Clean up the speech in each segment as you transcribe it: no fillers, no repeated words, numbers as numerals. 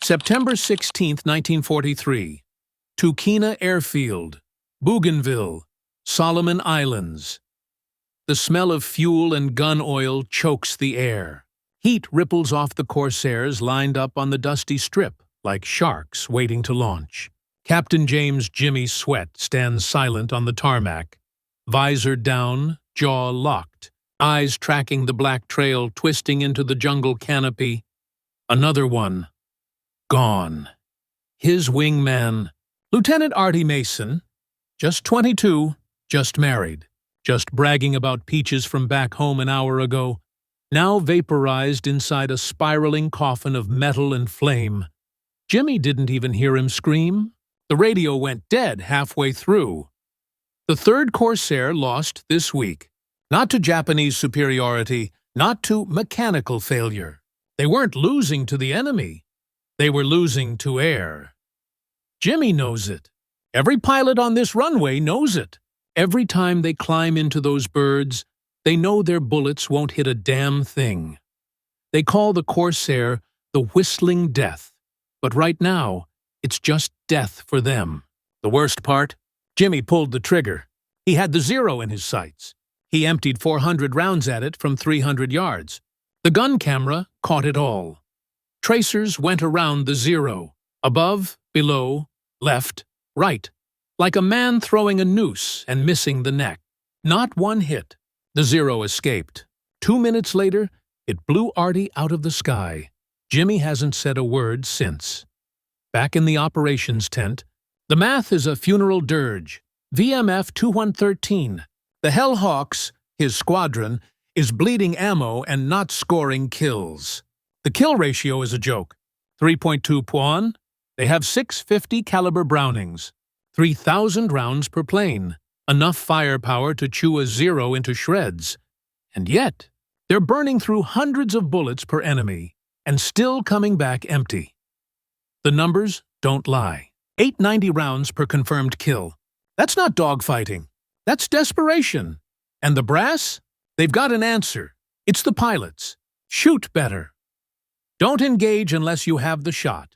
September 16, 1943. Tukina Airfield, Bougainville, Solomon Islands. The smell of fuel and gun oil chokes the air. Heat ripples off the Corsairs lined up on the dusty strip, like sharks waiting to launch. Captain James Jimmy Sweat stands silent on the tarmac, visor down, jaw locked, eyes tracking the black trail twisting into the jungle canopy. Another one. Gone. His wingman, Lieutenant Artie Mason, just 22, just married, just bragging about peaches from back home an hour ago, now vaporized inside a spiraling coffin of metal and flame. Jimmy didn't even hear him scream. The radio went dead halfway through. The third Corsair lost this week. Not to Japanese superiority, not to mechanical failure. They weren't losing to the enemy. They were losing to air. Jimmy knows it. Every pilot on this runway knows it. Every time they climb into those birds, they know their bullets won't hit a damn thing. They call the Corsair the Whistling Death. But right now, it's just death for them. The worst part? Jimmy pulled the trigger. He had the zero in his sights. He emptied 400 rounds at it from 300 yards. The gun camera caught it all. Tracers went around the zero, above, below, left, right, like a man throwing a noose and missing the neck. Not one hit. The zero escaped. 2 minutes later, it blew Artie out of the sky. Jimmy hasn't said a word since. Back in the operations tent, the math is a funeral dirge. VMF 2113. The Hellhawks, his squadron, is bleeding ammo and not scoring kills. The kill ratio is a joke. 3.2 Puan. They have 650 caliber Brownings. 3,000 rounds per plane. Enough firepower to chew a zero into shreds. And yet, they're burning through hundreds of bullets per enemy and still coming back empty. The numbers don't lie. 890 rounds per confirmed kill. That's not dogfighting. That's desperation. And the brass? They've got an answer. It's the pilots. Shoot better. Don't engage unless you have the shot.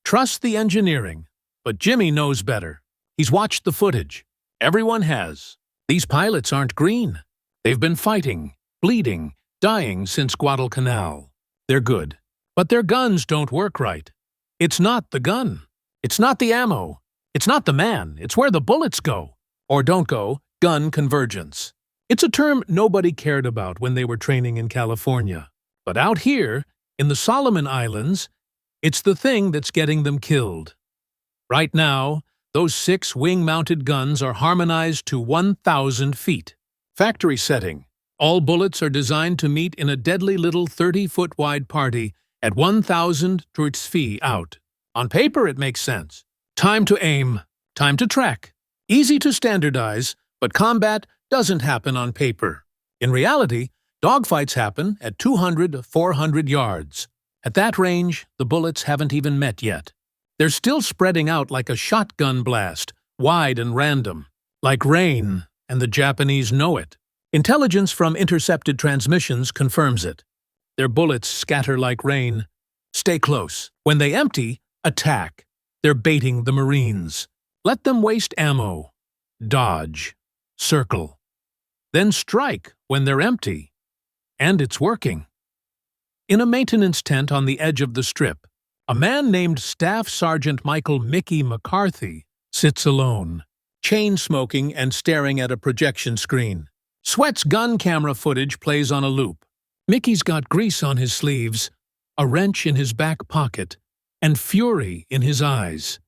Trust the engineering. But Jimmy knows better. He's watched the footage. Everyone has. These pilots aren't green. They've been fighting, bleeding, dying since Guadalcanal. They're good. But their guns don't work right. It's not the gun. It's not the ammo. It's not the man. It's where the bullets go. Or don't go. Gun convergence. It's a term nobody cared about when they were training in California. But out here, in the Solomon Islands, it's the thing that's getting them killed. Right now, those 6 wing-mounted guns are harmonized to 1,000 feet. Factory setting. All bullets are designed to meet in a deadly little 30-foot-wide party at 1,000 feet out. On paper, it makes sense. Time to aim. Time to track. Easy to standardize, but combat doesn't happen on paper. In reality, dogfights happen at 200 to 400 yards. At that range, the bullets haven't even met yet. They're still spreading out like a shotgun blast, wide and random. Like rain, and the Japanese know it. Intelligence from intercepted transmissions confirms it. Their bullets scatter like rain. Stay close. When they empty, attack. They're baiting the Marines. Let them waste ammo. Dodge. Circle. Then strike when they're empty. And it's working. In a maintenance tent on the edge of the strip, a man named Staff Sergeant Mickey McCarthy sits alone, chain-smoking and staring at a projection screen. Sweat's gun camera footage plays on a loop. Mickey's got grease on his sleeves, a wrench in his back pocket, and fury in his eyes.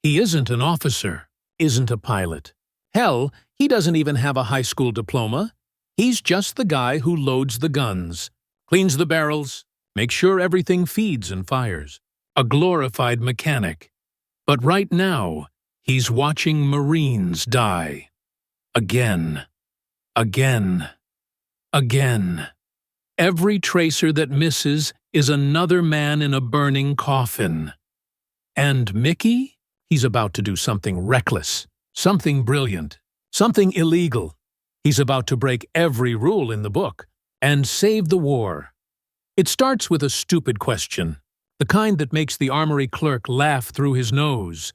He isn't an officer, isn't a pilot. Hell, he doesn't even have a high school diploma. He's just the guy who loads the guns, cleans the barrels, makes sure everything feeds and fires. A glorified mechanic. But right now, he's watching Marines die. Again. Again. Again. Every tracer that misses is another man in a burning coffin. And Mickey? He's about to do something reckless, something brilliant, something illegal. He's about to break every rule in the book and save the war. It starts with a stupid question. the kind that makes the armory clerk laugh through his nose.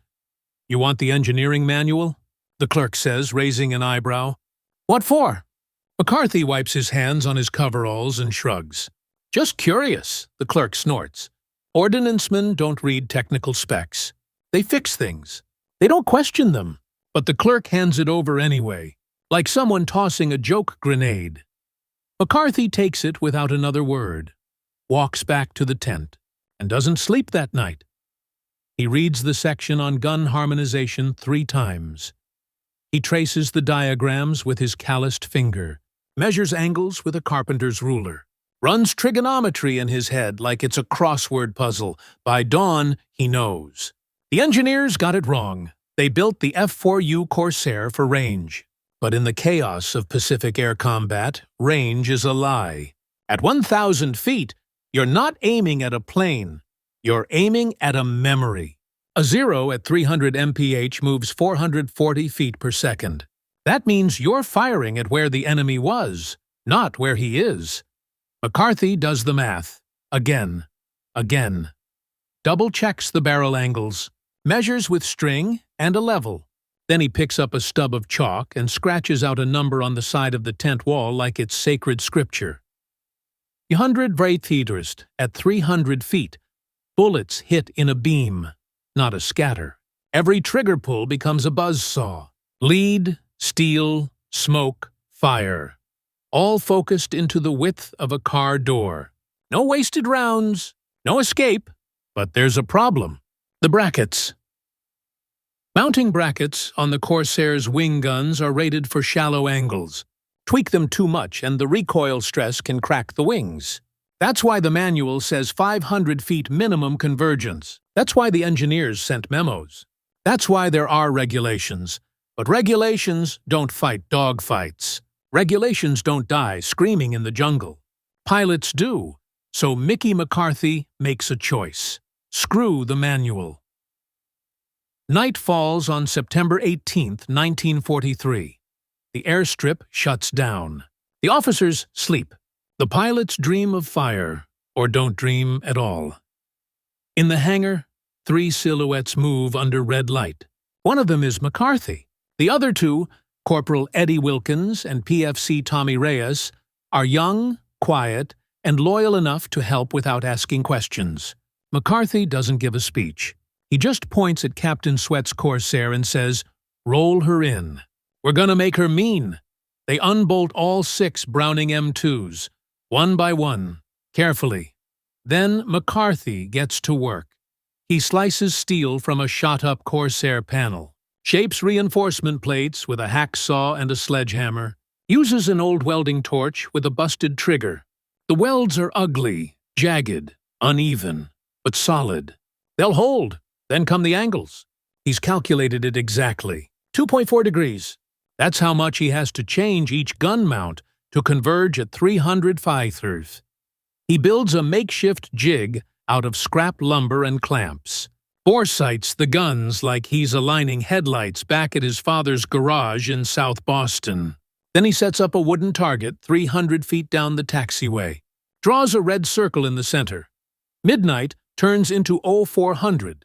"You want the engineering manual?" the clerk says, raising an eyebrow. "What for?" McCarthy wipes his hands on his coveralls and shrugs. "Just curious," the clerk snorts. Ordnancemen don't read technical specs. They fix things. They don't question them. But the clerk hands it over anyway, like someone tossing a joke grenade. McCarthy takes it without another word, walks back to the tent, and doesn't sleep that night. He reads the section on gun harmonization 3 times. He traces the diagrams with his calloused finger, measures angles with a carpenter's ruler, runs trigonometry in his head like it's a crossword puzzle. By dawn, he knows. The engineers got it wrong. They built the F4U Corsair for range. But in the chaos of Pacific air combat, range is a lie. At 1,000 feet, you're not aiming at a plane. You're aiming at a memory. A 0 at 300 mph moves 440 feet per second. That means you're firing at where the enemy was, not where he is. McCarthy does the math. Again. Double-checks the barrel angles, measures with string and a level. Then he picks up a stub of chalk and scratches out a number on the side of the tent wall like it's sacred scripture. 100 Vreithidrist at 300 feet. Bullets hit in a beam, not a scatter. Every trigger pull becomes a buzzsaw. Lead, steel, smoke, fire. All focused into the width of a car door. No wasted rounds, no escape. But there's a problem. The brackets. Mounting brackets on the Corsair's wing guns are rated for shallow angles. Tweak them too much and the recoil stress can crack the wings. That's why the manual says 500 feet minimum convergence. That's why the engineers sent memos. That's why there are regulations. But regulations don't fight dogfights. Regulations don't die screaming in the jungle. Pilots do. So Mickey McCarthy makes a choice. Screw the manual. Night falls on September 18, 1943. The airstrip shuts down. The officers sleep. The pilots dream of fire, or don't dream at all. In the hangar, 3 silhouettes move under red light. One of them is McCarthy. The other 2, Corporal Eddie Wilkins and PFC Tommy Reyes, are young, quiet, and loyal enough to help without asking questions. McCarthy doesn't give a speech. He just points at Captain Sweat's Corsair and says, "Roll her in. We're gonna make her mean." They unbolt all 6 Browning M2s, one by one, carefully. Then McCarthy gets to work. He slices steel from a shot-up Corsair panel, shapes reinforcement plates with a hacksaw and a sledgehammer, uses an old welding torch with a busted trigger. The welds are ugly, jagged, uneven, but solid. They'll hold. Then come the angles. He's calculated it exactly. 2.4 degrees. That's how much he has to change each gun mount to converge at 300 feithers. He builds a makeshift jig out of scrap lumber and clamps. Foresights the guns like he's aligning headlights back at his father's garage in South Boston. Then he sets up a wooden target 300 feet down the taxiway. Draws a red circle in the center. Midnight turns into 0400.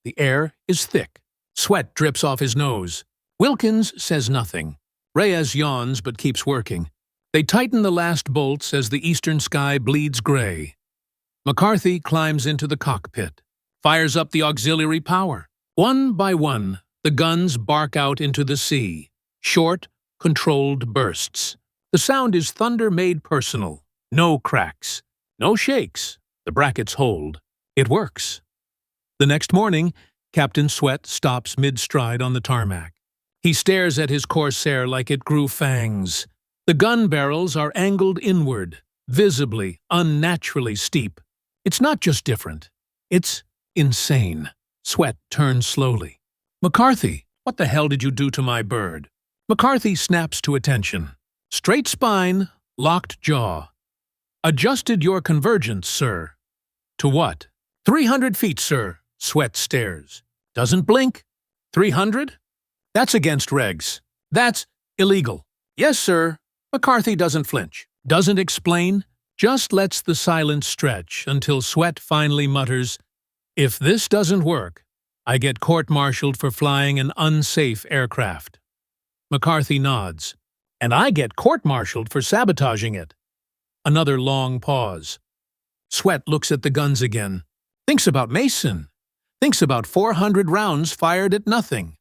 The air is thick. Sweat drips off his nose. Wilkins says nothing. Reyes yawns but keeps working. They tighten the last bolts as the eastern sky bleeds gray. McCarthy climbs into the cockpit, fires up the auxiliary power. One by one, the guns bark out into the sea. Short, controlled bursts. The sound is thunder made personal. No cracks. No shakes. The brackets hold. It works. The next morning, Captain Sweat stops mid-stride on the tarmac. He stares at his Corsair like it grew fangs. The gun barrels are angled inward, visibly, unnaturally steep. It's not just different. It's insane. Sweat turns slowly. "McCarthy, what the hell did you do to my bird?" McCarthy snaps to attention. Straight spine, locked jaw. "Adjusted your convergence, sir." "To what?" 300 feet, sir." Sweat stares. Doesn't blink. 300? That's against regs. That's illegal. "Yes, sir." McCarthy doesn't flinch. Doesn't explain. Just lets the silence stretch until Sweat finally mutters, If this doesn't work, I get court-martialed for flying an unsafe aircraft. McCarthy nods. And I get court-martialed for sabotaging it. Another long pause. Sweat looks at the guns again. Thinks about Mason. Thinks about 400 rounds fired at nothing.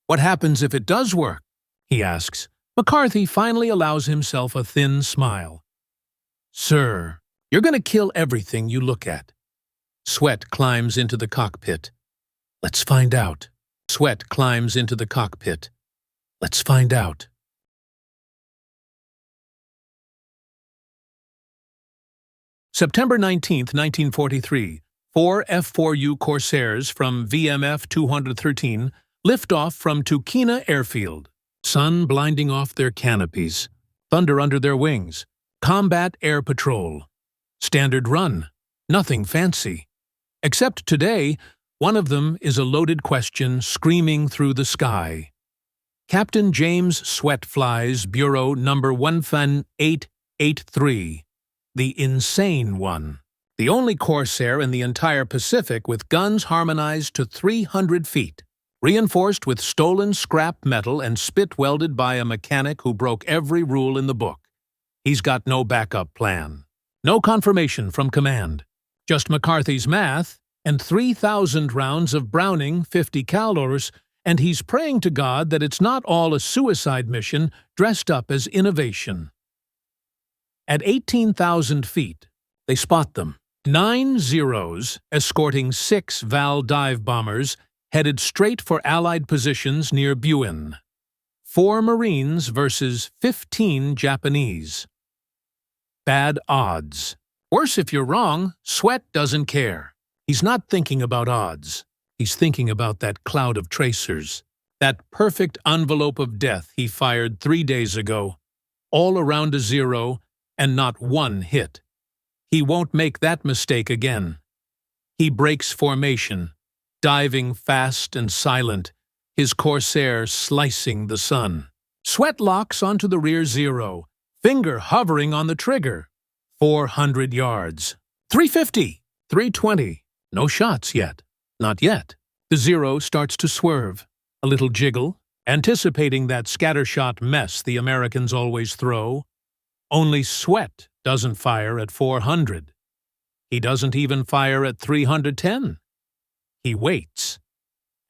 What happens if it does work? He asks. McCarthy finally allows himself a thin smile. Sir, you're going to kill everything you look at. Sweat climbs into the cockpit. Let's find out. Sweat climbs into the cockpit. Let's find out. September 19, 1943, 4 F4U Corsairs from VMF 213 lift off from Tukina Airfield. Sun blinding off their canopies. Thunder under their wings. Combat Air Patrol. Standard run. Nothing fancy. Except today, one of them is a loaded question screaming through the sky. Captain James Sweat flies Bureau number 1FAN883. The insane one. The only Corsair in the entire Pacific with guns harmonized to 300 feet. Reinforced with stolen scrap metal and spit welded by a mechanic who broke every rule in the book. He's got no backup plan. No confirmation from command. Just McCarthy's math and 3,000 rounds of Browning 50 calors, and he's praying to God that it's not all a suicide mission dressed up as innovation. At 18,000 feet, they spot them. 9 Zeros, escorting 6 Val dive bombers, headed straight for Allied positions near Bougainville. 4 Marines versus 15 Japanese. Bad odds. Worse if you're wrong, Sweat doesn't care. He's not thinking about odds. He's thinking about that cloud of tracers. That perfect envelope of death he fired 3 days ago. All around a zero, and not one hit. He won't make that mistake again. He breaks formation, diving fast and silent, his Corsair slicing the sun. Sweat locks onto the rear zero, finger hovering on the trigger. 400 yards. 350. 320. No shots yet. Not yet. The zero starts to swerve. A little jiggle, anticipating that scattershot mess the Americans always throw. Only Sweat doesn't fire at 400. He doesn't even fire at 310. He waits.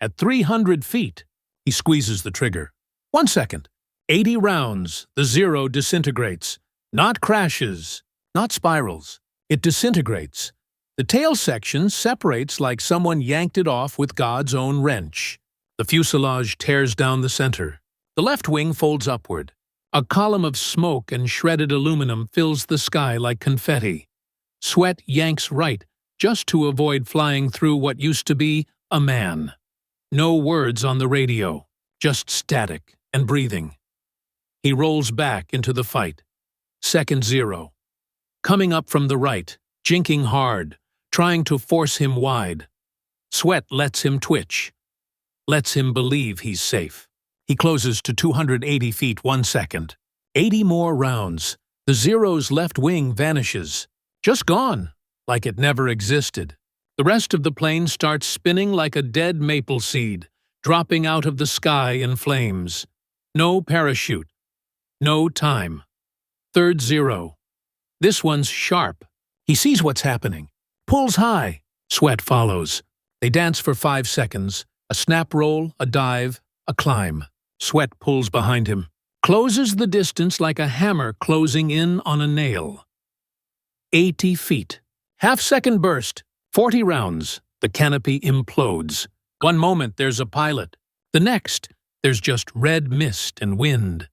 At 300 feet, he squeezes the trigger. 1 second. 80 rounds. The zero disintegrates. Not crashes. Not spirals. It disintegrates. The tail section separates like someone yanked it off with God's own wrench. The fuselage tears down the center. The left wing folds upward. A column of smoke and shredded aluminum fills the sky like confetti. Sweat yanks right, just to avoid flying through what used to be a man. No words on the radio, just static and breathing. He rolls back into the fight. Second zero. Coming up from the right, jinking hard, trying to force him wide. Sweat lets him twitch. Lets him believe he's safe. He closes to 280 feet 1 second. 80 more rounds. The zero's left wing vanishes. Just gone, like it never existed. The rest of the plane starts spinning like a dead maple seed, dropping out of the sky in flames. No parachute. No time. Third zero. This one's sharp. He sees what's happening. Pulls high. Sweat follows. They dance for 5 seconds. A snap roll, a dive, a climb. Sweat pulls behind him. Closes the distance like a hammer closing in on a nail. 80 feet. Half-second burst. 40 rounds. The canopy implodes. One moment there's a pilot. The next, there's just red mist and wind.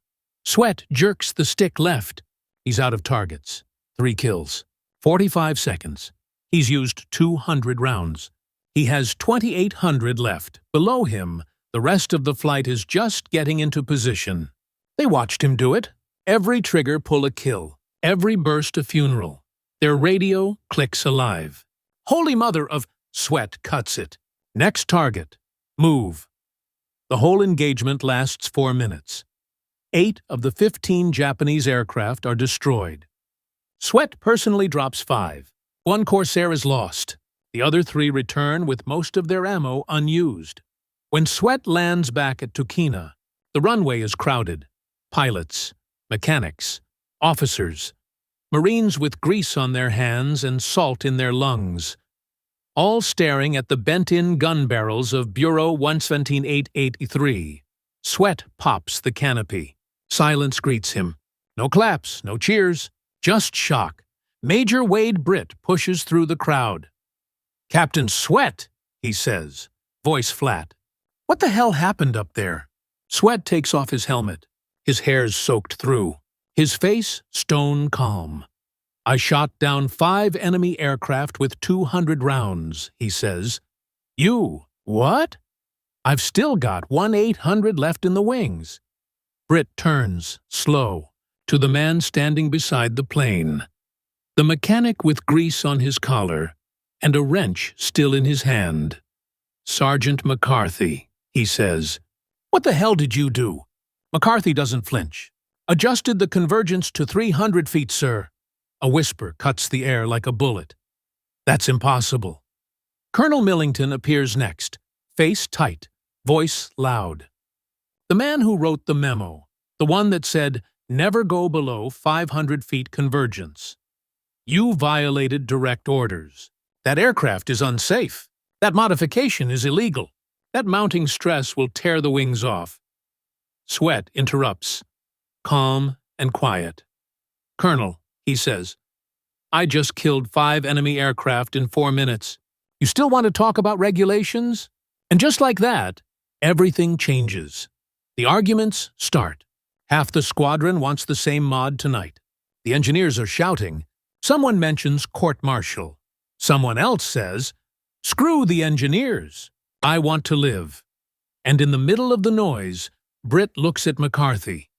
Sweat jerks the stick left. He's out of targets. 3 kills. 45 seconds. He's used 200 rounds. He has 2,800 left. Below him, the rest of the flight is just getting into position. They watched him do it. Every trigger pull a kill. Every burst a funeral. Their radio clicks alive. Holy mother of Sweat cuts it. Next target. Move. The whole engagement lasts 4 minutes. 8 of the 15 Japanese aircraft are destroyed. Sweat personally drops 5. 1 Corsair is lost. The other 3 return with most of their ammo unused. When Sweat lands back at Tukina, the runway is crowded. Pilots, mechanics, officers, Marines with grease on their hands and salt in their lungs, all staring at the bent-in gun barrels of Bureau 117883. Sweat pops the canopy. Silence greets him. No claps, no cheers, just shock. Major Wade Britt pushes through the crowd. "Captain Sweat," he says, voice flat. "What the hell happened up there?" Sweat takes off his helmet. His hair's soaked through. His face stone calm. "I shot down 5 enemy aircraft with 200 rounds, he says. "You, what?" "I've still got 1-800 left in the wings." Britt turns, slow, to the man standing beside the plane. The mechanic with grease on his collar and a wrench still in his hand. "Sergeant McCarthy," he says. "What the hell did you do?" McCarthy doesn't flinch. "Adjusted the convergence to 300 feet, sir." A whisper cuts the air like a bullet. "That's impossible." Colonel Millington appears next, face tight, voice loud. The man who wrote the memo, the one that said, "Never go below 500 feet convergence." "You violated direct orders. That aircraft is unsafe. That modification is illegal. That mounting stress will tear the wings off." Sweat interrupts, calm and quiet. "Colonel," he says, "I just killed 5 enemy aircraft in 4 minutes. You still want to talk about regulations?" And just like that, everything changes. The arguments start. Half the squadron wants the same mod tonight. The engineers are shouting. Someone mentions court-martial. Someone else says, "Screw the engineers. I want to live." And in the middle of the noise, Britt looks at McCarthy.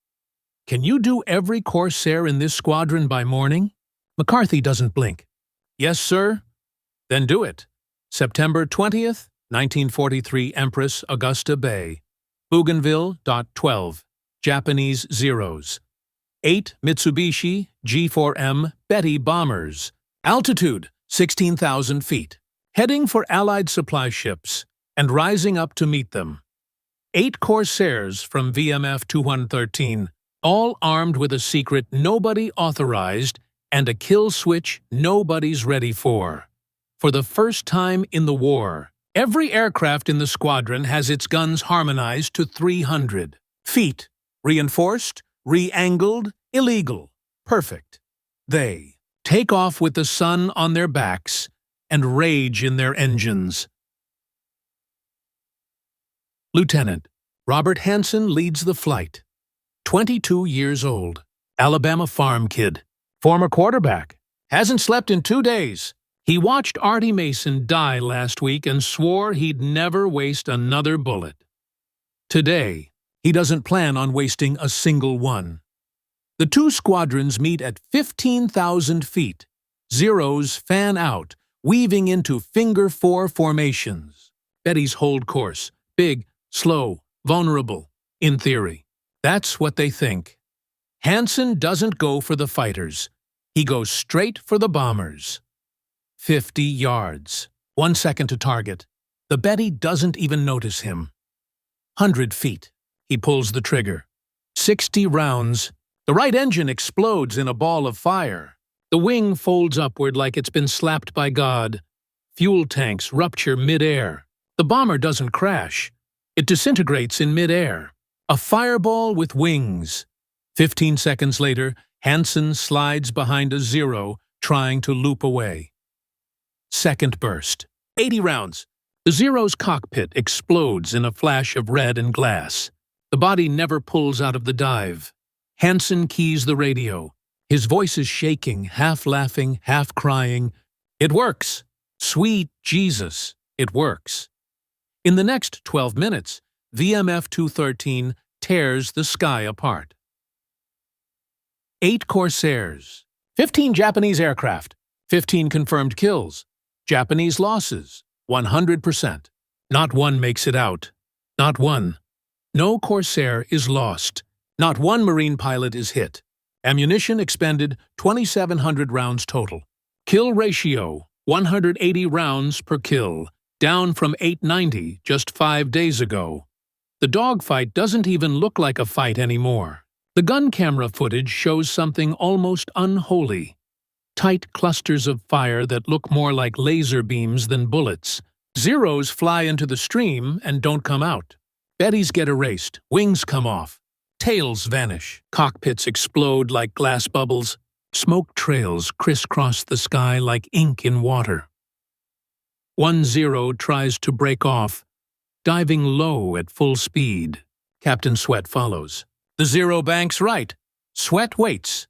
"Can you do every Corsair in this squadron by morning?" McCarthy doesn't blink. "Yes, sir." "Then do it. September 20th, 1943, Empress Augusta Bay. Bougainville, .12. Japanese zeros. 8 Mitsubishi G4M Betty bombers. Altitude, 16,000 feet. Heading for Allied supply ships and rising up to meet them. 8 Corsairs from VMF 2113, all armed with a secret nobody authorized and a kill switch nobody's ready for. For the first time in the war, every aircraft in the squadron has its guns harmonized to 300 feet. Reinforced, re-angled, illegal, perfect. They take off with the sun on their backs and rage in their engines. Lieutenant Robert Hansen leads the flight. 22 years old, Alabama farm kid, former quarterback, hasn't slept in 2 days. He watched Artie Mason die last week and swore he'd never waste another bullet. Today, he doesn't plan on wasting a single one. The 2 squadrons meet at 15,000 feet. Zeros fan out, weaving into finger 4 formations. Betty's hold course, big, slow, vulnerable, in theory. That's what they think. Hansen doesn't go for the fighters. He goes straight for the bombers. 50 yards. 1 second to target. The Betty doesn't even notice him. 100 feet. He pulls the trigger. 60 rounds. The right engine explodes in a ball of fire. The wing folds upward like it's been slapped by God. Fuel tanks rupture mid-air. The bomber doesn't crash. It disintegrates in mid-air. A fireball with wings. 15 seconds later, Hansen slides behind a zero, trying to loop away. Second burst. 80 rounds. The Zero's cockpit explodes in a flash of red and glass. The body never pulls out of the dive. Hansen keys the radio. His voice is shaking, half laughing, half crying. It works. Sweet Jesus, it works. In the next 12 minutes, VMF 213 tears the sky apart. 8 Corsairs. 15 Japanese aircraft. 15 confirmed kills. Japanese losses. 100%. Not one makes it out. Not one. No Corsair is lost. Not one Marine pilot is hit. Ammunition expended 2,700 rounds total. Kill ratio 180 rounds per kill, down from 890 just 5 days ago. The dogfight doesn't even look like a fight anymore. The gun camera footage shows something almost unholy. Tight clusters of fire that look more like laser beams than bullets. Zeros fly into the stream and don't come out. Betties get erased, wings come off, tails vanish, cockpits explode like glass bubbles, smoke trails crisscross the sky like ink in water. One Zero tries to break off, diving low at full speed. Captain Sweat follows. The Zero banks right. Sweat waits.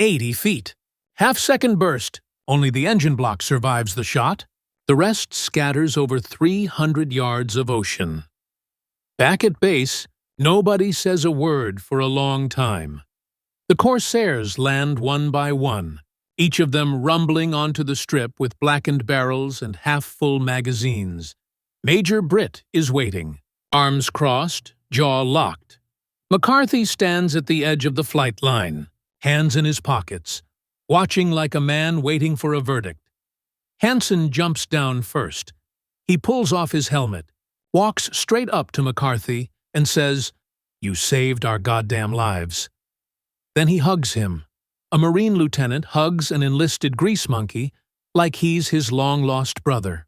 80 feet. Half-second burst. Only the engine block survives the shot. The rest scatters over 300 yards of ocean. Back at base, nobody says a word for a long time. The Corsairs land one by one, each of them rumbling onto the strip with blackened barrels and half-full magazines. Major Britt is waiting, arms crossed, jaw locked. McCarthy stands at the edge of the flight line, hands in his pockets, watching like a man waiting for a verdict. Hansen jumps down first. He pulls off his helmet, walks straight up to McCarthy, and says, "You saved our goddamn lives." Then he hugs him. A Marine lieutenant hugs an enlisted grease monkey like he's his long-lost brother.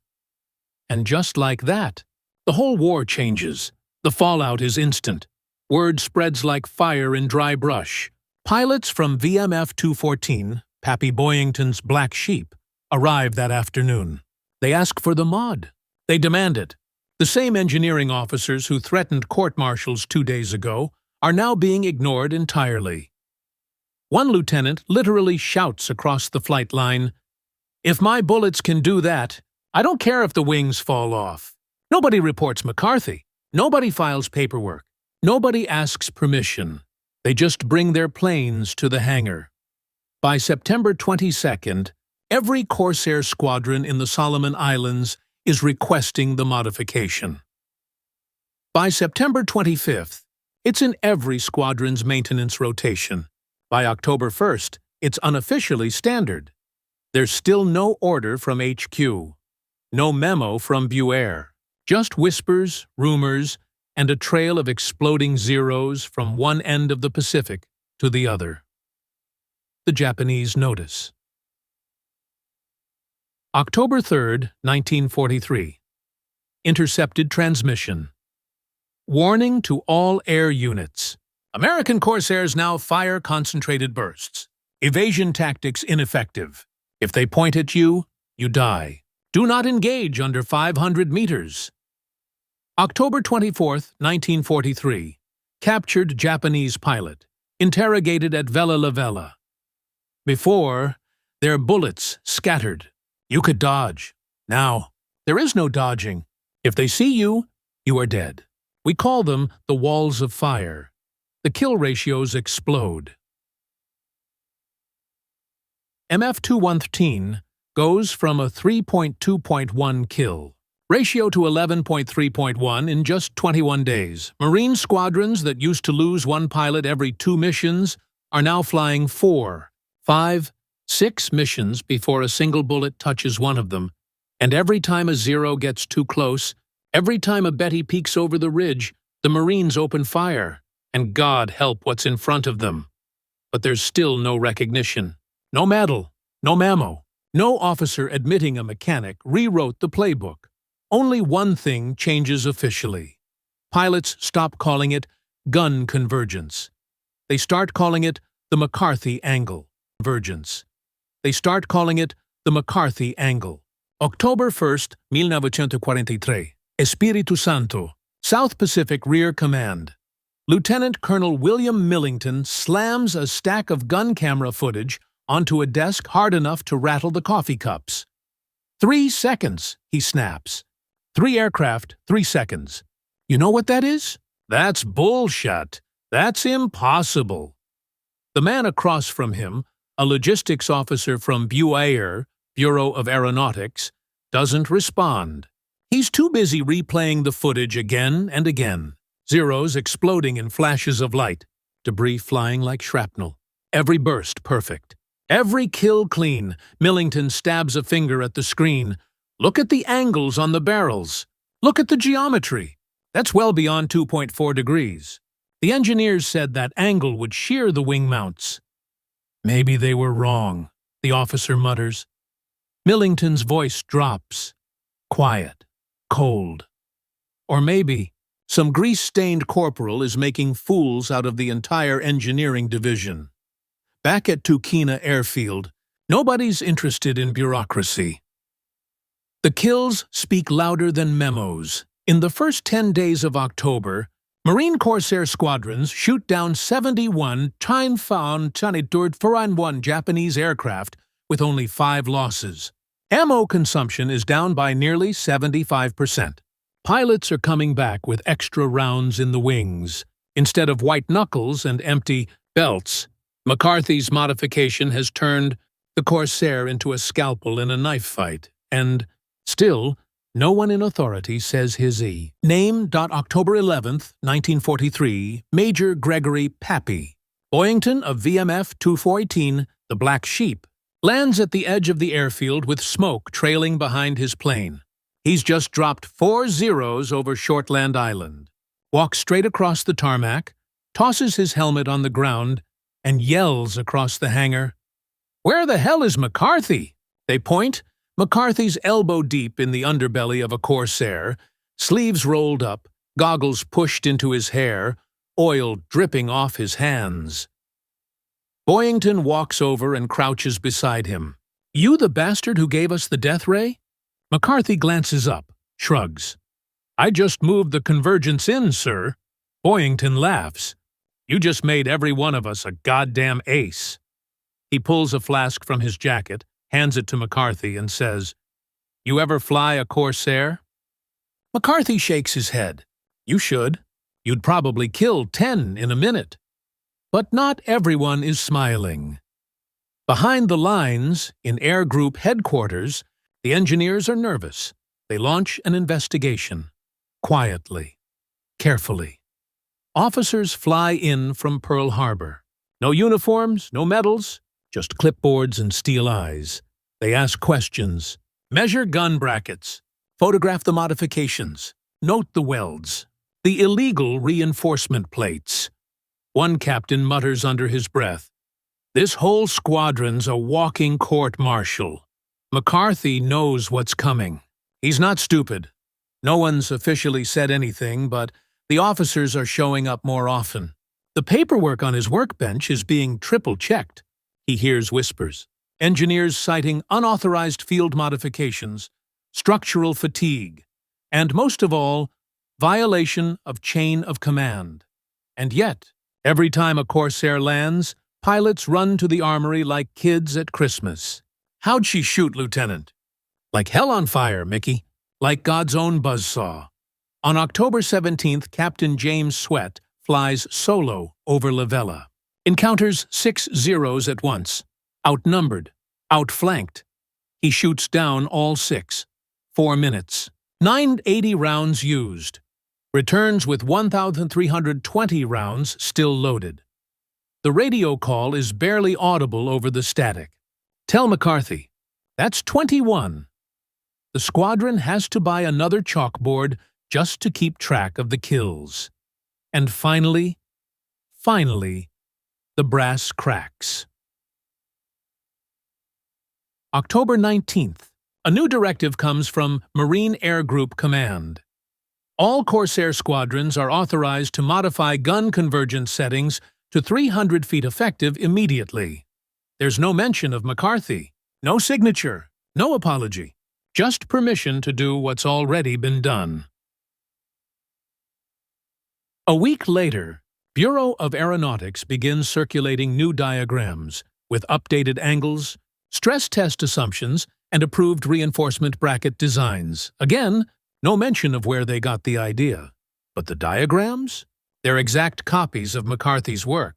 And just like that, the whole war changes. The fallout is instant. Word spreads like fire in dry brush. Pilots from VMF 214, Pappy Boyington's black sheep, arrive that afternoon. They ask for the mod. They demand it. The same engineering officers who threatened court-martials 2 days ago are now being ignored entirely. One lieutenant literally shouts across the flight line, "If my bullets can do that, I don't care if the wings fall off." Nobody reports McCarthy. Nobody files paperwork. Nobody asks permission. They just bring their planes to the hangar. By September 22nd, every Corsair squadron in the Solomon Islands is requesting the modification. By September 25th, it's in every squadron's maintenance rotation. By October 1st, it's unofficially standard. There's still no order from HQ, no memo from Buair, just whispers, rumors, and a trail of exploding zeros from one end of the Pacific to the other. The Japanese notice. October 3rd, 1943. Intercepted transmission. Warning to all air units. American Corsairs now fire concentrated bursts. Evasion tactics ineffective. If they point at you, you die. Do not engage under 500 meters. October 24th, 1943. Captured Japanese pilot. Interrogated at Vella La Vella. Before, their bullets scattered. You could dodge. Now, there is no dodging. If they see you, you are dead. We call them the walls of fire. The kill ratios explode. MF213 goes from a 3.2.1 kill ratio to 11.3.1 in just 21 days. Marine squadrons that used to lose one pilot every 2 missions are now flying 4, 5, 6 missions before a single bullet touches one of them. And every time a Zero gets too close, every time a Betty peeks over the ridge, the Marines open fire. And God help what's in front of them. But there's still no recognition. No medal, no memo. No officer admitting a mechanic rewrote the playbook. Only one thing changes officially. Pilots stop calling it gun convergence. They start calling it the McCarthy angle. Convergence. They start calling it the McCarthy angle. October 1st, 1943. Espiritu Santo, South Pacific Rear Command. Lieutenant Colonel William Millington slams a stack of gun camera footage onto a desk hard enough to rattle the coffee cups. 3 seconds, he snaps. 3 aircraft, 3 seconds. You know what that is? That's bullshit. That's impossible. The man across from him, a logistics officer from Bureau of Aeronautics, doesn't respond. He's too busy replaying the footage again and again. Zeros exploding in flashes of light, debris flying like shrapnel. Every burst perfect. Every kill clean. Millington stabs a finger at the screen. Look at the angles on the barrels. Look at the geometry. That's well beyond 2.4 degrees. The engineers said that angle would shear the wing mounts. Maybe they were wrong, the officer mutters. Millington's voice drops. Quiet. Cold. Or maybe some grease-stained corporal is making fools out of the entire engineering division. Back at Tukina Airfield, nobody's interested in bureaucracy. The kills speak louder than memos. In the first 10 days of October, Marine Corsair squadrons shoot down 71 Typhoon Japanese aircraft with only 5 losses. Ammo consumption is down by nearly 75%. Pilots are coming back with extra rounds in the wings. Instead of white knuckles and empty belts, McCarthy's modification has turned the Corsair into a scalpel in a knife fight, and still, no one in authority says his name. October 11, 1943, Major Gregory Pappy, Boyington of VMF 214, the Black Sheep, lands at the edge of the airfield with smoke trailing behind his plane. He's just dropped 4 zeros over Shortland Island, walks straight across the tarmac, tosses his helmet on the ground, and yells across the hangar, "Where the hell is McCarthy?" They point. McCarthy's elbow-deep in the underbelly of a Corsair, sleeves rolled up, goggles pushed into his hair, oil dripping off his hands. Boyington walks over and crouches beside him. "You the bastard who gave us the death ray?" McCarthy glances up, shrugs. "I just moved the convergence in, sir." Boyington laughs. "You just made every one of us a goddamn ace." He pulls a flask from his jacket, hands it to McCarthy, and says, "You ever fly a Corsair?" McCarthy shakes his head. "You should. You'd probably kill 10 in a minute." But not everyone is smiling. Behind the lines, in Air Group headquarters, the engineers are nervous. They launch an investigation. Quietly. Carefully. Officers fly in from Pearl Harbor. No uniforms, no medals, just clipboards and steel eyes. They ask questions. Measure gun brackets. Photograph the modifications. Note the welds. The illegal reinforcement plates. One captain mutters under his breath, "This whole squadron's a walking court-martial." McCarthy knows what's coming. He's not stupid. No one's officially said anything, but the officers are showing up more often. The paperwork on his workbench is being triple-checked. He hears whispers. Engineers citing unauthorized field modifications, structural fatigue, and most of all, violation of chain of command. And yet, every time a Corsair lands, pilots run to the armory like kids at Christmas. "How'd she shoot, Lieutenant?" "Like hell on fire, Mickey. Like God's own buzzsaw." On October 17th, Captain James Sweat flies solo over La Vella. Encounters 6 zeros at once. Outnumbered. Outflanked. He shoots down all 6. 4 minutes. 980 rounds used. Returns with 1,320 rounds still loaded. The radio call is barely audible over the static. "Tell McCarthy, that's 21. The squadron has to buy another chalkboard just to keep track of the kills. And finally, the brass cracks. October 19th. A new directive comes from Marine Air Group Command. All Corsair squadrons are authorized to modify gun convergence settings to 300 feet effective immediately. There's no mention of McCarthy, no signature, no apology, just permission to do what's already been done. A week later, Bureau of Aeronautics begins circulating new diagrams with updated angles, stress test assumptions, and approved reinforcement bracket designs. Again, no mention of where they got the idea. But the diagrams? They're exact copies of McCarthy's work.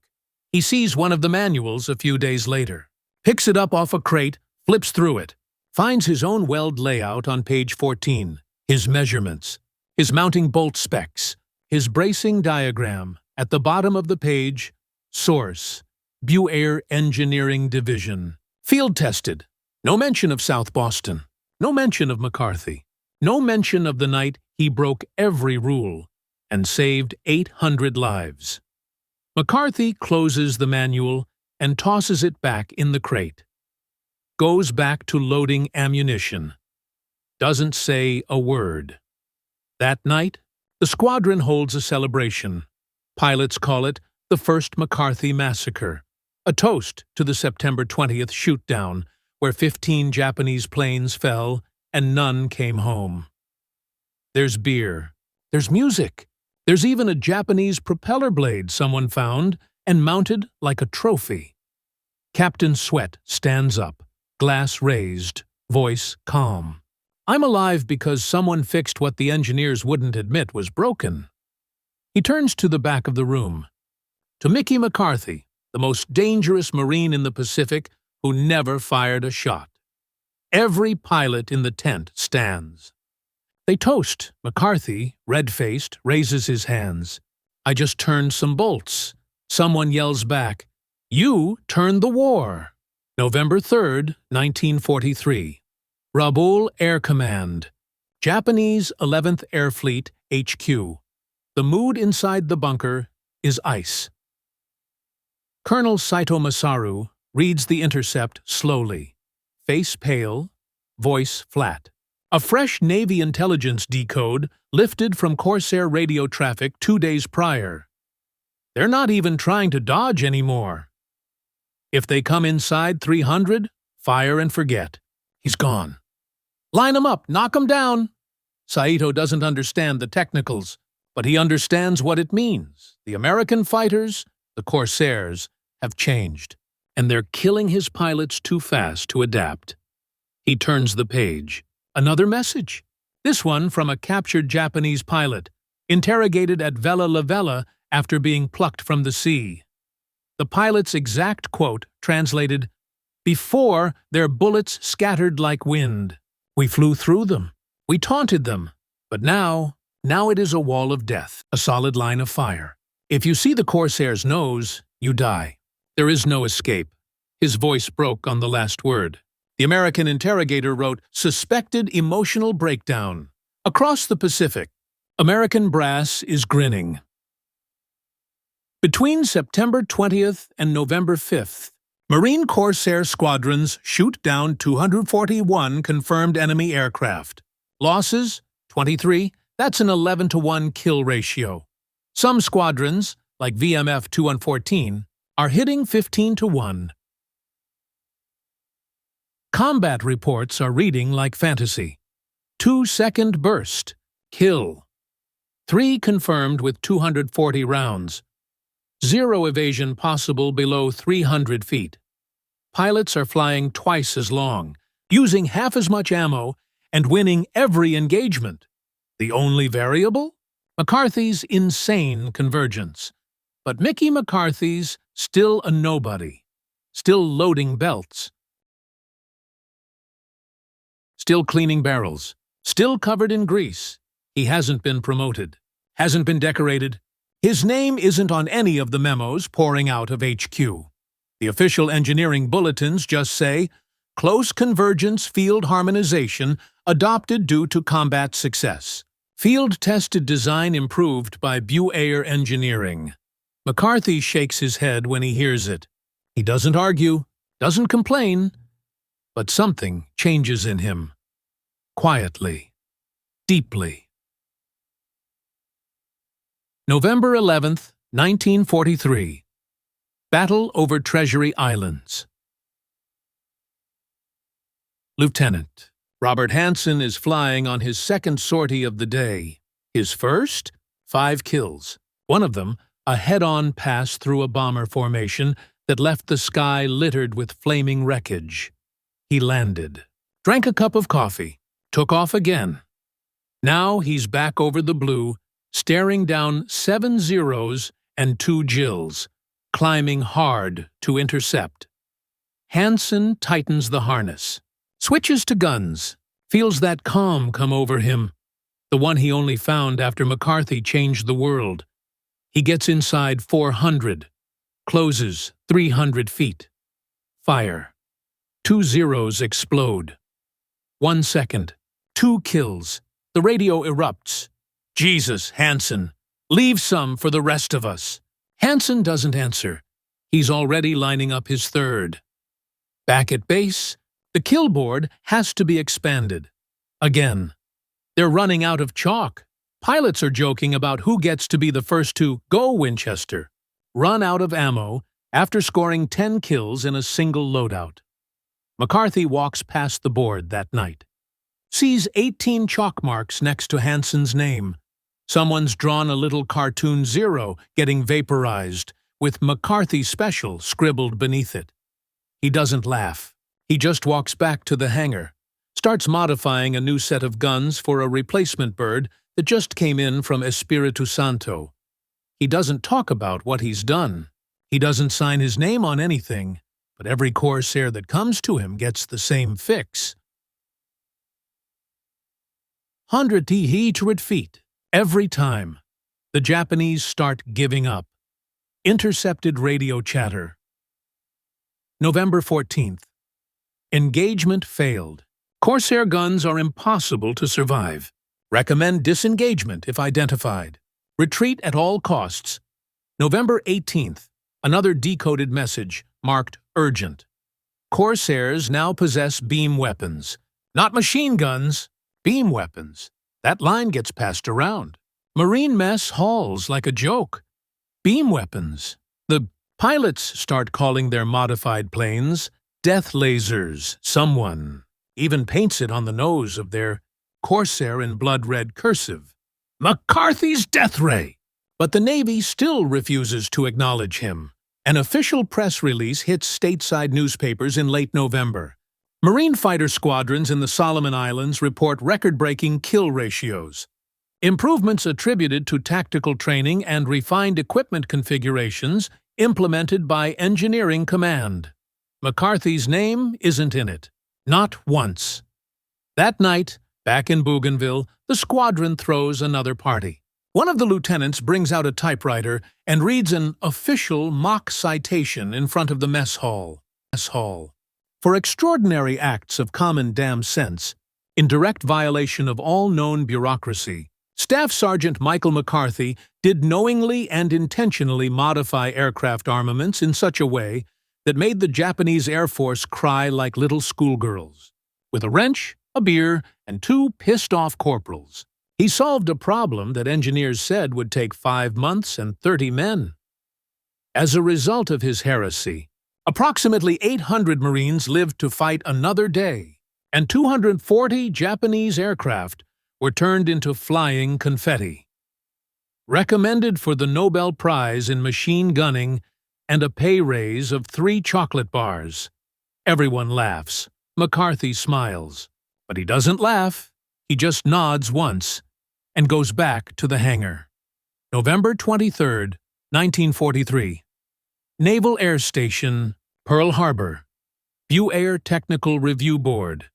He sees one of the manuals a few days later, picks it up off a crate, flips through it, finds his own weld layout on page 14, his measurements, his mounting bolt specs, his bracing diagram. At the bottom of the page, Source, Buair Engineering Division. Field-tested. No mention of South Boston. No mention of McCarthy. No mention of the night he broke every rule and saved 800 lives. McCarthy closes the manual and tosses it back in the crate. Goes back to loading ammunition. Doesn't say a word. That night, the squadron holds a celebration. Pilots call it the First McCarthy Massacre, a toast to the September 20th shoot-down, where 15 Japanese planes fell and none came home. There's beer. There's music. There's even a Japanese propeller blade someone found and mounted like a trophy. Captain Sweat stands up, glass raised, voice calm. I'm alive because someone fixed what the engineers wouldn't admit was broken. He turns to the back of the room. To Mickey McCarthy, the most dangerous Marine in the Pacific who never fired a shot. Every pilot in the tent stands. They toast. McCarthy, red-faced, raises his hands. I just turned some bolts. Someone yells back, "You turned the war." November 3rd, 1943. Rabaul Air Command. Japanese 11th Air Fleet, HQ. The mood inside the bunker is ice. Colonel Saito Masaru reads the intercept slowly. Face pale, voice flat. A fresh Navy intelligence decode lifted from Corsair radio traffic 2 days prior. They're not even trying to dodge anymore. If they come inside 300, fire and forget. He's gone. Line 'em up, knock 'em down. Saito doesn't understand the technicals, but he understands what it means. The American fighters, the Corsairs, have changed, and they're killing his pilots too fast to adapt. He turns the page. Another message. This one from a captured Japanese pilot, interrogated at Vella La Vella after being plucked from the sea. The pilot's exact quote translated, "Before, their bullets scattered like wind. We flew through them. We taunted them. But now it is a wall of death, a solid line of fire. If you see the Corsair's nose, you die. There is no escape." His voice broke on the last word. The American interrogator wrote, "Suspected emotional breakdown." Across the Pacific, American brass is grinning. Between September 20th and November 5th, Marine Corsair squadrons shoot down 241 confirmed enemy aircraft. Losses, 23. That's an 11-to-1 kill ratio. Some squadrons, like VMF 2114, are hitting 15-to-1. Combat reports are reading like fantasy. 2-second burst. Kill. 3 confirmed with 240 rounds. 0 evasion possible below 300 feet. Pilots are flying twice as long, using half as much ammo, and winning every engagement. The only variable? McCarthy's insane convergence. But Mickey McCarthy's still a nobody. Still loading belts. Still cleaning barrels. Still covered in grease. He hasn't been promoted. Hasn't been decorated. His name isn't on any of the memos pouring out of HQ. The official engineering bulletins just say, "Close convergence field harmonization adopted due to combat success. Field-tested design improved by Bureau of Engineering." McCarthy shakes his head when he hears it. He doesn't argue, doesn't complain, but something changes in him. Quietly. Deeply. November 11th, 1943. Battle over Treasury Islands. Lieutenant Robert Hansen is flying on his second sortie of the day. His first? 5 kills. One of them, a head-on pass through a bomber formation that left the sky littered with flaming wreckage. He landed, drank a cup of coffee, took off again. Now he's back over the blue, staring down 7 zeros and 2 Jills, climbing hard to intercept. Hansen tightens the harness, switches to guns, feels that calm come over him, the one he only found after McCarthy changed the world. He gets inside 400, closes 300 feet. Fire. Two zeros explode. 1 second. 2 kills. The radio erupts. Jesus, Hansen, leave some for the rest of us. Hansen doesn't answer. He's already lining up his third. Back at base, the kill board has to be expanded. Again. They're running out of chalk. Pilots are joking about who gets to be the first to go Winchester, run out of ammo after scoring 10 kills in a single loadout. McCarthy walks past the board that night. Sees 18 chalk marks next to Hansen's name. Someone's drawn a little cartoon 0 getting vaporized, with McCarthy Special scribbled beneath it. He doesn't laugh. He just walks back to the hangar, starts modifying a new set of guns for a replacement bird that just came in from Espiritu Santo. He doesn't talk about what he's done. He doesn't sign his name on anything, but every Corsair that comes to him gets the same fix. 100 feet. Every time. The Japanese start giving up. Intercepted radio chatter. November 14th. Engagement failed. Corsair guns are impossible to survive. Recommend disengagement if identified. Retreat at all costs. November 18th. Another decoded message, marked urgent. Corsairs now possess beam weapons. Not machine guns, beam weapons. That line gets passed around. Marine mess hauls like a joke. Beam weapons. The pilots start calling their modified planes death lasers. Someone even paints it on the nose of their Corsair in blood-red cursive. McCarthy's death ray! But the Navy still refuses to acknowledge him. An official press release hits stateside newspapers in late November. Marine fighter squadrons in the Solomon Islands report record-breaking kill ratios. Improvements attributed to tactical training and refined equipment configurations implemented by Engineering Command. McCarthy's name isn't in it. Not once. That night, back in Bougainville, the squadron throws another party. One of the lieutenants brings out a typewriter and reads an official mock citation in front of the mess hall. For extraordinary acts of common damn sense, in direct violation of all known bureaucracy, Staff Sergeant Michael McCarthy did knowingly and intentionally modify aircraft armaments in such a way that made the Japanese Air Force cry like little schoolgirls. With a wrench, a beer, and 2 pissed-off corporals, he solved a problem that engineers said would take 5 months and 30 men. As a result of his heresy, approximately 800 Marines lived to fight another day, and 240 Japanese aircraft were turned into flying confetti. Recommended for the Nobel Prize in Machine Gunning and a pay raise of 3 chocolate bars. Everyone laughs. McCarthy smiles. But he doesn't laugh. He just nods once and goes back to the hangar. November 23, 1943. Naval Air Station, Pearl Harbor. BuAer Technical Review Board.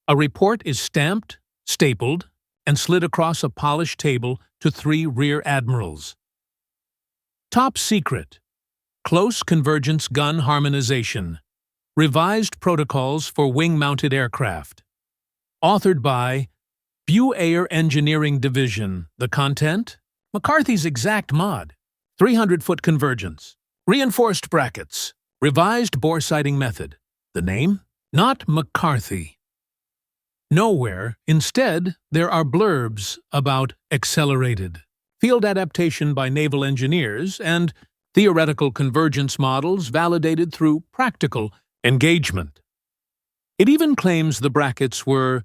A report is stamped, stapled, and slid across a polished table to 3 rear admirals. Top secret. Close convergence gun harmonization. Revised protocols for wing-mounted aircraft. Authored by BuAer Engineering Division. The content? McCarthy's exact mod. 300-foot convergence. Reinforced brackets. Revised bore sighting method. The name? Not McCarthy. Nowhere, instead, there are blurbs about accelerated, field adaptation by naval engineers, and theoretical convergence models validated through practical engagement. It even claims the brackets were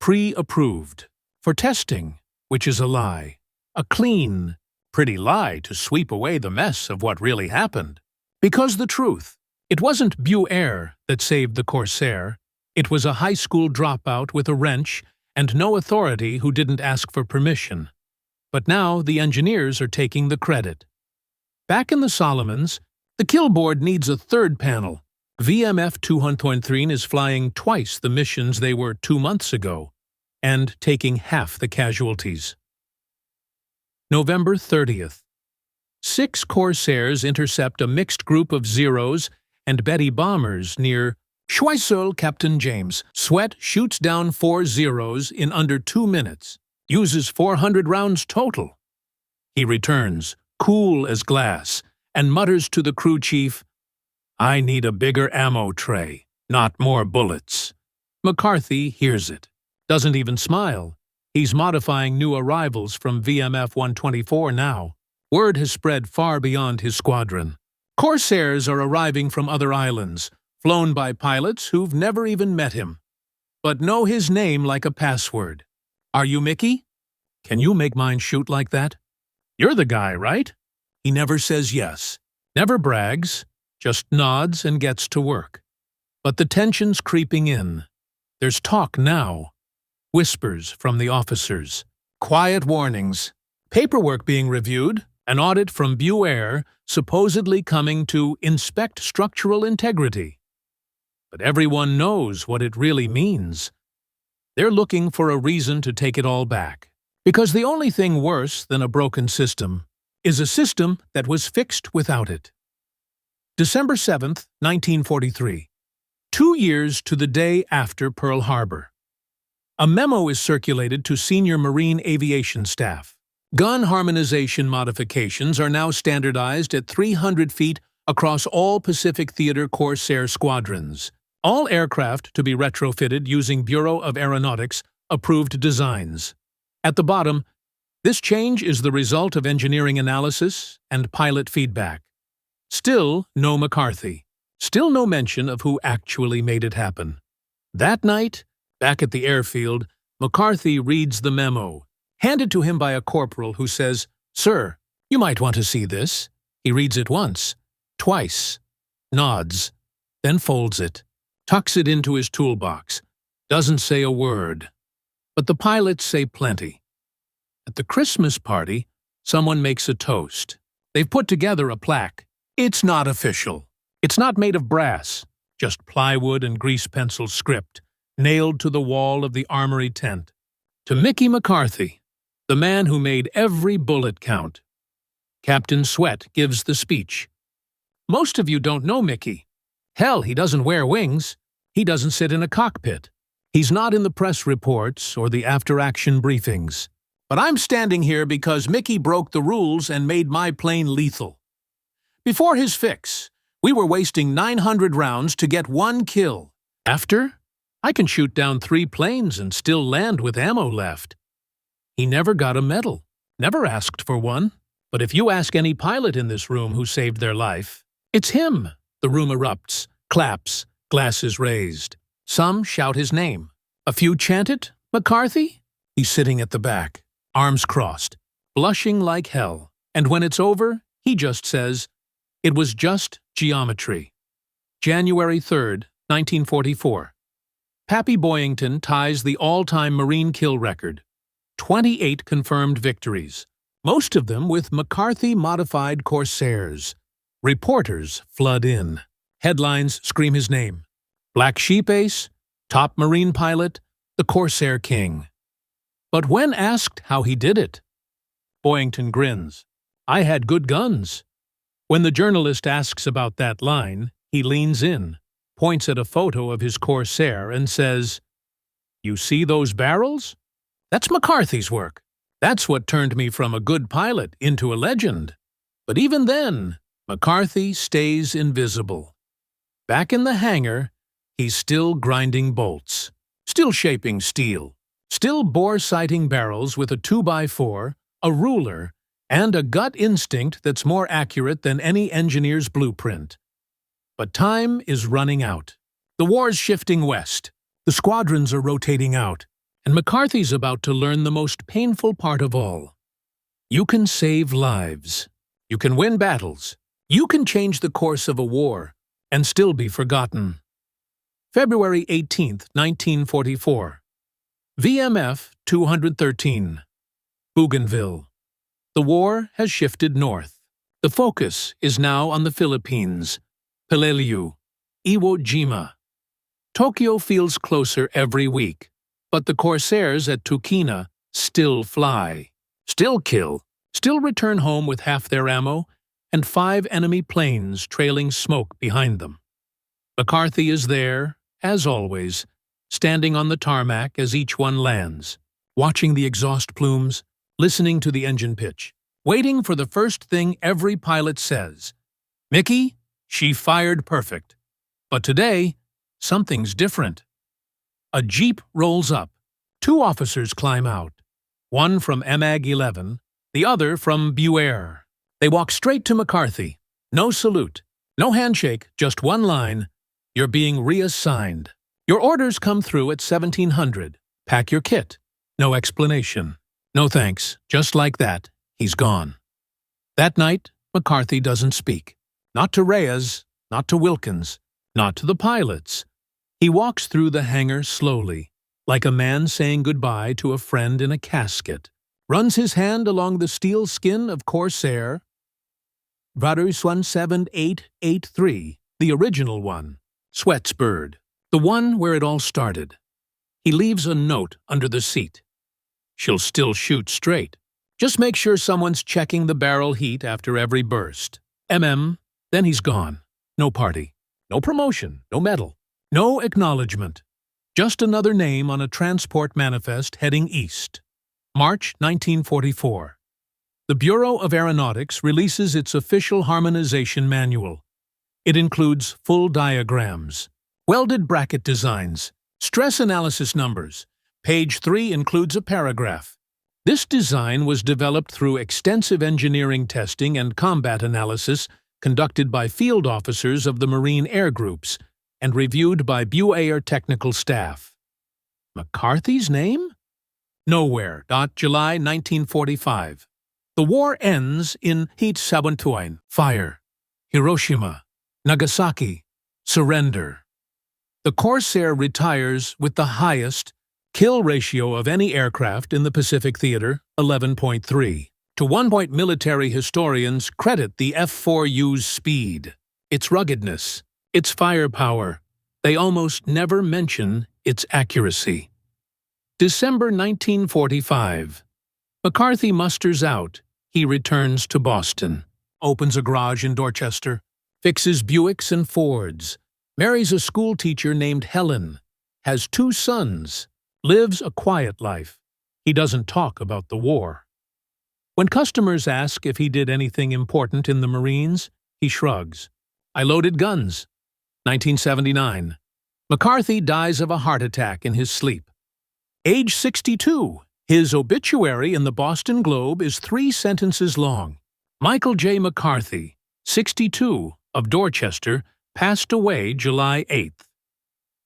pre-approved for testing, which is a lie. A clean, pretty lie to sweep away the mess of what really happened. Because the truth, it wasn't BuAer that saved the Corsair. It was a high school dropout with a wrench and no authority who didn't ask for permission. But now the engineers are taking the credit. Back in the Solomons, the kill board needs a third panel. VMF 213 is flying twice the missions they were 2 months ago, and taking half the casualties. November 30th. 6 Corsairs intercept a mixed group of Zeros and Betty bombers near Choiseul Captain James. Sweat shoots down 4 zeros in under 2 minutes. Uses 400 rounds total. He returns, cool as glass, and mutters to the crew chief, "I need a bigger ammo tray, not more bullets." McCarthy hears it. Doesn't even smile. He's modifying new arrivals from VMF 124 now. Word has spread far beyond his squadron. Corsairs are arriving from other islands, flown by pilots who've never even met him, but know his name like a password. "Are you Mickey? Can you make mine shoot like that? You're the guy, right?" He never says yes, never brags, just nods and gets to work. But the tension's creeping in. There's talk now. Whispers from the officers. Quiet warnings. Paperwork being reviewed. An audit from Bureau supposedly coming to inspect structural integrity. But everyone knows what it really means. They're looking for a reason to take it all back. Because the only thing worse than a broken system is a system that was fixed without it. December 7th, 1943. 2 years to the day after Pearl Harbor. A memo is circulated to senior Marine aviation staff. Gun harmonization modifications are now standardized at 300 feet across all Pacific Theater Corsair squadrons. All aircraft to be retrofitted using Bureau of Aeronautics approved designs. At the bottom, this change is the result of engineering analysis and pilot feedback. Still no McCarthy. Still no mention of who actually made it happen. That night, back at the airfield, McCarthy reads the memo, handed to him by a corporal who says, "Sir, you might want to see this." He reads it once, twice, nods, then folds it, tucks it into his toolbox, doesn't say a word. But the pilots say plenty. At the Christmas party, someone makes a toast. They've put together a plaque. It's not official. It's not made of brass, just plywood and grease pencil script, nailed to the wall of the armory tent. To Mickey McCarthy, the man who made every bullet count. Captain Sweat gives the speech. Most of you don't know Mickey. Hell, he doesn't wear wings. He doesn't sit in a cockpit. He's not in the press reports or the after-action briefings. But I'm standing here because Mickey broke the rules and made my plane lethal. Before his fix, we were wasting 900 rounds to get 1 kill. After, I can shoot down 3 planes and still land with ammo left. He never got a medal, never asked for one. But if you ask any pilot in this room who saved their life, it's him. The room erupts, claps, glasses raised. Some shout his name. A few chant it, "McCarthy?" He's sitting at the back, arms crossed, blushing like hell. And when it's over, he just says, "It was just geometry." January 3rd, 1944. Pappy Boyington ties the all-time Marine kill record. 28 confirmed victories, most of them with McCarthy-modified Corsairs. Reporters flood in. Headlines scream his name. Black Sheep Ace, top Marine pilot, the Corsair King. But when asked how he did it, Boyington grins. "I had good guns." When the journalist asks about that line, he leans in, points at a photo of his Corsair and says, "You see those barrels? That's McCarthy's work. That's what turned me from a good pilot into a legend." But even then, McCarthy stays invisible. Back in the hangar, he's still grinding bolts, still shaping steel, still bore-sighting barrels with a 2x4, a ruler, and a gut instinct that's more accurate than any engineer's blueprint. But time is running out. The war's shifting west. The squadrons are rotating out. And McCarthy's about to learn the most painful part of all. You can save lives. You can win battles. You can change the course of a war and still be forgotten. February 18th, 1944. VMF 213. Bougainville. The war has shifted north. The focus is now on the Philippines, Peleliu, Iwo Jima. Tokyo feels closer every week, but the Corsairs at Tukina still fly, still kill, still return home with half their ammo and 5 enemy planes trailing smoke behind them. McCarthy is there, as always, standing on the tarmac as each one lands, watching the exhaust plumes, listening to the engine pitch, waiting for the first thing every pilot says. Mickey, she fired perfect. But today, something's different. A Jeep rolls up. 2 officers climb out. One from MAG 11, the other from Bureau. They walk straight to McCarthy. No salute, no handshake, just one line. You're being reassigned. Your orders come through at 1700. Pack your kit. No explanation. No thanks. Just like that, he's gone. That night, McCarthy doesn't speak. Not to Reyes, not to Wilkins, not to the pilots. He walks through the hangar slowly, like a man saying goodbye to a friend in a casket. Runs his hand along the steel skin of Corsair. Varus 17883, the original one. Sweats bird, the one where it all started. He leaves a note under the seat. She'll still shoot straight. Just make sure someone's checking the barrel heat after every burst. Then he's gone. No party. No promotion. No medal. No acknowledgement. Just another name on a transport manifest heading east. March 1944. The Bureau of Aeronautics releases its official harmonization manual. It includes full diagrams, welded bracket designs, stress analysis numbers. Page 3 includes a paragraph. This design was developed through extensive engineering testing and combat analysis conducted by field officers of the Marine Air Groups and reviewed by Bureau technical staff. McCarthy's name? Nowhere. July 1945. The war ends in Heat Sabantuin, fire. Hiroshima, Nagasaki, surrender. The Corsair retires with the highest kill ratio of any aircraft in the Pacific Theater, 11.3. To 1 point, military historians credit the F4U's speed, its ruggedness, its firepower. They almost never mention its accuracy. December 1945. McCarthy musters out. He returns to Boston, opens a garage in Dorchester, fixes Buicks and Fords, marries a schoolteacher named Helen, has 2 sons, lives a quiet life. He doesn't talk about the war. When customers ask if he did anything important in the Marines, he shrugs. I loaded guns. 1979. McCarthy dies of a heart attack in his sleep. Age 62. His obituary in the Boston Globe is 3 sentences long. Michael J. McCarthy, 62, of Dorchester, passed away July 8th.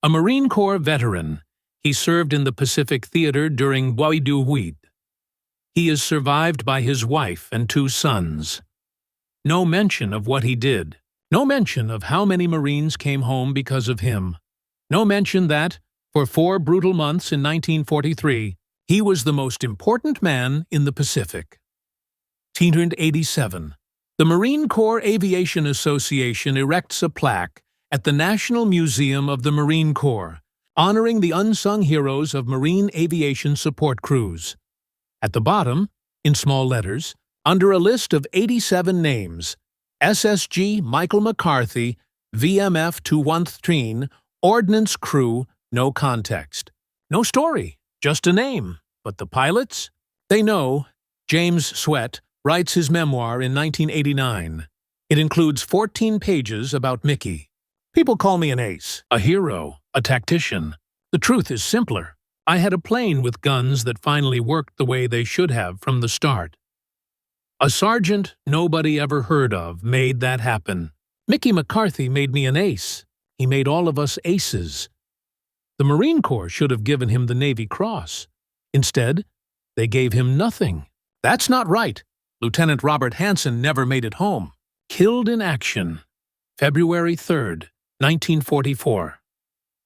A Marine Corps veteran, he served in the Pacific Theater during Bougainville. He is survived by his wife and 2 sons. No mention of what he did. No mention of how many Marines came home because of him. No mention that, for 4 brutal months in 1943, he was the most important man in the Pacific. 1987. The Marine Corps Aviation Association erects a plaque at the National Museum of the Marine Corps, honoring the unsung heroes of Marine aviation support crews. At the bottom, in small letters, under a list of 87 names, SSG Michael McCarthy, VMF 213, Ordnance Crew, no context. No story, just a name. But the pilots? They know. James Sweat writes his memoir in 1989. It includes 14 pages about Mickey. People call me an ace, a hero, a tactician. The truth is simpler. I had a plane with guns that finally worked the way they should have from the start. A sergeant nobody ever heard of made that happen. Mickey McCarthy made me an ace. He made all of us aces. The Marine Corps should have given him the Navy Cross. Instead, they gave him nothing. That's not right. Lieutenant Robert Hansen never made it home. Killed in action. February 3rd, 1944.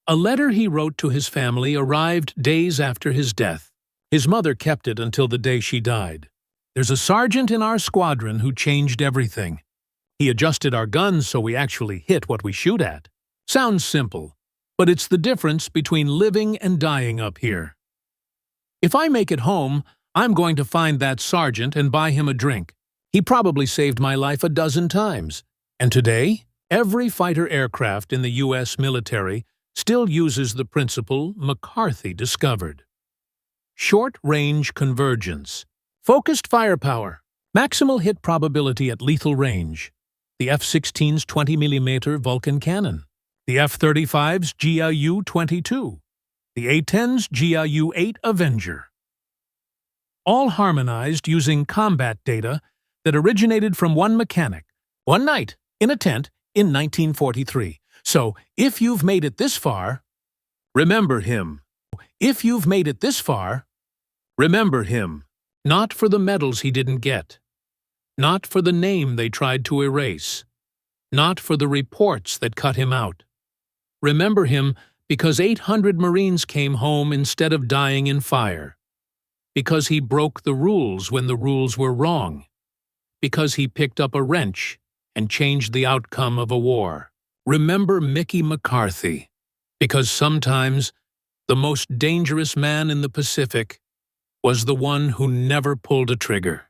A letter he wrote to his family arrived days after his death. His mother kept it until the day she died. There's a sergeant in our squadron who changed everything. He adjusted our guns so we actually hit what we shoot at. Sounds simple, but it's the difference between living and dying up here. If I make it home, I'm going to find that sergeant and buy him a drink. He probably saved my life a dozen times. And today, every fighter aircraft in the U.S. military still uses the principle McCarthy discovered. Short-range convergence, focused firepower, maximal hit probability at lethal range, the F-16's 20mm Vulcan cannon, the F-35's GIU-22, the A-10's GIU-8 Avenger. All harmonized using combat data that originated from one mechanic, one night, in a tent in 1943. So, if you've made it this far, remember him. If you've made it this far, remember him. Not for the medals he didn't get. Not for the name they tried to erase. Not for the reports that cut him out. Remember him because 800 Marines came home instead of dying in fire. Because he broke the rules when the rules were wrong. Because he picked up a wrench and changed the outcome of a war. Remember Mickey McCarthy, because sometimes the most dangerous man in the Pacific was the one who never pulled a trigger.